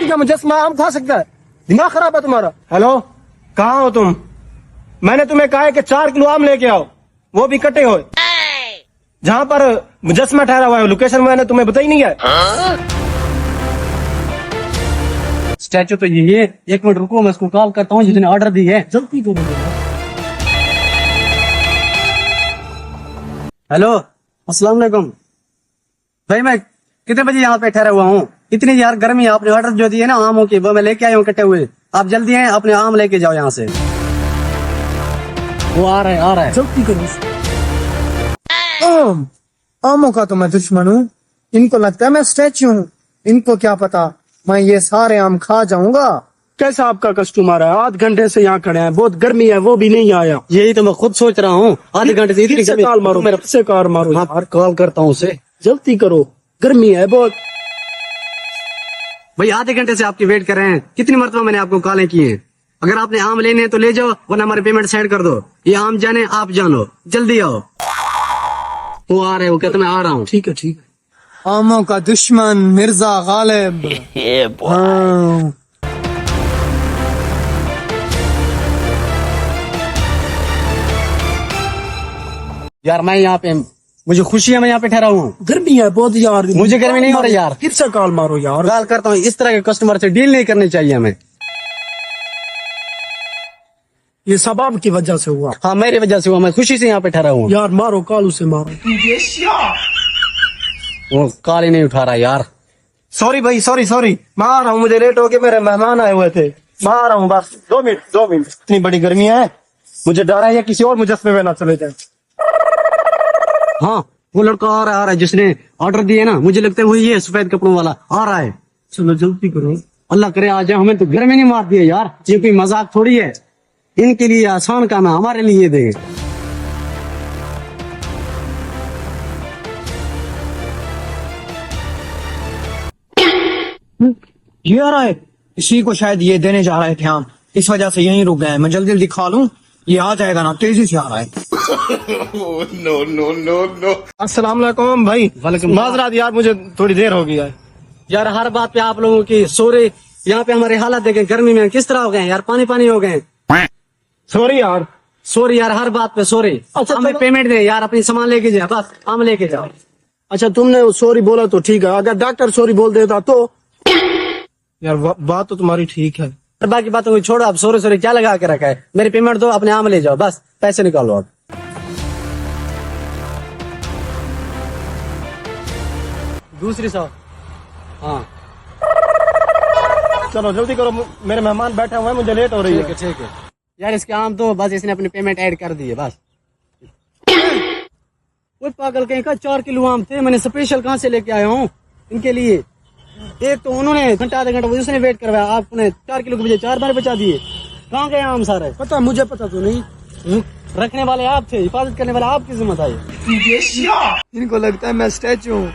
का मुजस्समा आम खा सकता है? दिमाग खराब है तुम्हारा? हेलो, कहाँ हो तुम? मैंने तुम्हें कहा है कि 4 किलो आम लेके आओ, वो भी कटे हुए। जहाँ पर मुजस्समा ठहरा हुआ है लोकेशन मैंने तुम्हें बताई नहीं है। स्टैचू तो यही है। 1 मिनट रुको, मैं इसको कॉल करता हूँ जिसने ऑर्डर दी है। जल्दी करो। हेलो, अस्सलाम वालेकुम भाई। मैं कितने बजे यहाँ पे ठहरा हुआ हूँ? इतनी यार गर्मी है, आपने ऑर्डर जो दिए ना आमों की, वो मैं लेके आया हूँ कटे हुए। आप जल्दी हैं, अपने आम लेके जाओ यहाँ से। वो आ रहा है। जल्दी करो। आमों का तो मैं दुश्मन हूँ, इनको लगता है मैं स्टैचू हूँ। इनको क्या पता मैं ये सारे आम खा जाऊंगा। कैसा आपका कस्टमर है? आध घंटे से यहाँ खड़े हैं, बहुत गर्मी है, वो भी नहीं आया। यही तो मैं खुद सोच रहा हूँ, आधे घंटे से इतनी गर्मी। कॉल मारो, मेरे से कॉल मारो। हाँ, कॉल करता हूँ उसे। जल्दी करो, गर्मी है बहुत। भाई आधे घंटे से आपकी वेट कर रहे हैं, कितनी मरतबा मैंने आपको कॉलें की हैं। अगर आपने आम लेने हैं तो ले जाओ, वरना हमारे पेमेंट सेंड कर दो। ये आम जाने आप जानो, जल्दी आओ। वो आ रहे, वो कहते मैं आ रहा हूँ। ठीक है ठीक है। आमों का दुश्मन मिर्जा गालिब। हाँ। यार मैं यहाँ पे, मुझे खुशी है मैं यहाँ पे ठहरा हूँ। गर्मी है बहुत यार। मुझे गर्मी नहीं हो रही यार। फिर से कॉल मारो यार। कॉल करता हूँ, इस तरह के कस्टमर से डील नहीं करनी चाहिए हमें। ये सब आपकी वजह से हुआ। हाँ, मेरी वजह से हुआ, मैं खुशी से यहाँ पे ठहरा हूँ। यार मारो, कॉल उसे मारो। वो कॉल ही नहीं उठा रहा यार। सॉरी भाई, सॉरी, मैं आ रहा हूँ, मुझे लेट हो गया, मेरे मेहमान आए हुए थे। मैं आ रहा हूँ, बस 2 मिनट। इतनी बड़ी गर्मी है, मुझे डर है या किसी और मुजस्समे में ना चले जाए। हाँ, वो लड़का आ रहा है जिसने ऑर्डर दिए ना, मुझे लगता है वही है, सफेद कपड़ों वाला आ रहा है। चलो जल्दी करो। अल्लाह करे आ जाए, हमें तो गर्मी नहीं मारती है यार। ये कोई मजाक थोड़ी है, इनके लिए आसान काम है, हमारे लिए दे। ये आ रहा है, इसी को शायद ये देने जा रहे थे हम, इस वजह से यहीं रुक गए हैं। मैं जल्दी खा लूं, ये आ जाएगा ना, तेजी से आ रहा है। नो। अस्सलाम वालेकुम भाई। वालेकुम। माजरात यार, मुझे थोड़ी देर हो गई है। यार हर बात पे आप लोगों की सॉरी। यहाँ पे हमारे हालत देखें, गर्मी में किस तरह हो गए यार, पानी हो गए। सॉरी यार। सॉरी यार, हर बात पे सॉरी। अच्छा, हमें चलो। पेमेंट दे यार, अपनी सामान लेके जाओ, बस आम लेके जाओ। अच्छा, तुमने सॉरी बोला तो ठीक है, अगर डॉक्टर सॉरी बोल देता तो यार बात तो तुम्हारी ठीक है। और बाकी बातों को छोड़ो, आप सॉरी क्या लगा के रखा है। मेरी पेमेंट दो, अपने आम ले जाओ, बस पैसे निकालो आप। दूसरी 100। हाँ चलो जल्दी करो, मेरे मेहमान बैठे हुए हैं, मुझे लेट हो रही है। ठीक है यार, इसके आम तो बस इसने अपनी पेमेंट ऐड कर दी है बस। वो पागल कहीं का 4 किलो आम थे, मैंने स्पेशल कहाँ से लेके आया हूँ इनके लिए। एक तो उन्होंने आधा घंटा उसने वेट करवाया, आपने 4 किलो के बजाय 4 बार बचा दिए। कहाँ गए आम सारे? पता, मुझे पता तो नहीं। रखने वाले आप थे, हिफाजत करने वाला आपकी जिम्मेदारी आई। इनको लगता है मैं स्टैचू हूँ।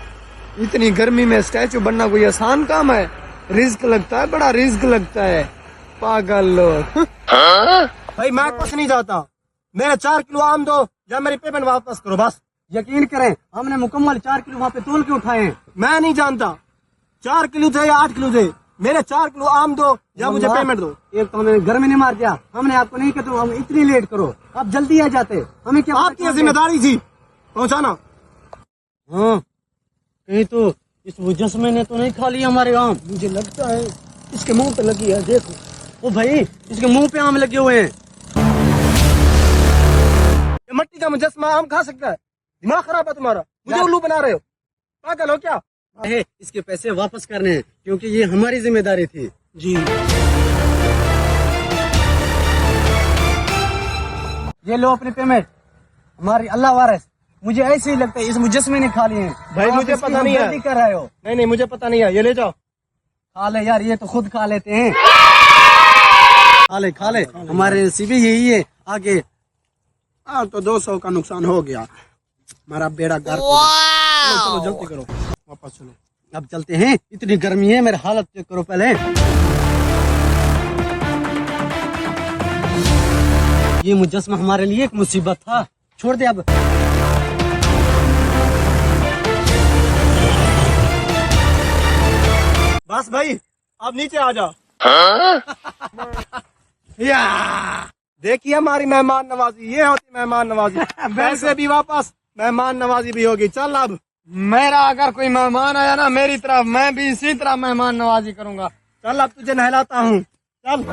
इतनी गर्मी में स्टैचू बनना कोई आसान काम है? रिस्क लगता है, बड़ा रिस्क लगता है। पागल लोग। भाई मैं कुछ नहीं चाहता, मेरे 4 किलो आम दो या मेरी पेमेंट वापस करो बस। यकीन करें, हमने मुकम्मल 4 किलो वहाँ पे तोल के उठाए हैं। मैं नहीं जानता 4 किलो थे या 8 किलो थे, मेरे 4 किलो आम दो या मुझे पेमेंट दो। एक तो हमें घर में नहीं मार दिया, हमने आपको नहीं कहते हम इतनी लेट करो, आप जल्दी आ जाते। हमें क्या आपकी जिम्मेदारी थी पहुंचाना। हाँ, कहीं तो इस मुजस्समे ने तो नहीं खा लिया हमारे आम। मुझे लगता है इसके मुंह पे लगी है, देखो। ओ भाई, इसके मुंह पे आम लगे हुए हैं। ये मट्टी का मुजस्समा आम खा सकता है? दिमाग खराब है तुम्हारा? मुझे उल्लू बना रहे हो? पागल हो क्या? इसके पैसे वापस करने हैं, क्योंकि ये हमारी जिम्मेदारी थी। जी। ये लो अपनी पेमेंट, हमारी अल्लाह वारिस। मुझे ऐसे ही लगता है इस मुजस्समे ने खा लिए हैं। भाई मुझे पता नहीं है। कर रहे हो? नहीं मुझे पता नहीं है, ये ले जाओ। खा ले यार, ये तो खुद खा लेते हैं। खा ले, हमारे नसीबी यही है आगे। हाँ तो 200 का नुकसान हो गया, हमारा बेड़ा गर्क हो गया। चलो जल्दी करो, वापस चलो। अब चलते हैं, इतनी गर्मी है, मेरी हालत चेक करो पहले। ये मुजस्समा हमारे लिए एक मुसीबत था, छोड़ दे अब। बस भाई अब नीचे आ जा। या देखिए हमारी मेहमान नवाजी, ये होती मेहमान नवाजी। पैसे भी वापस, मेहमान नवाजी भी होगी। चल अब मेरा अगर कोई मेहमान आया ना मेरी तरफ, मैं भी इसी तरह मेहमान नवाजी करूंगा। चल अब तुझे नहलाता हूँ, चल।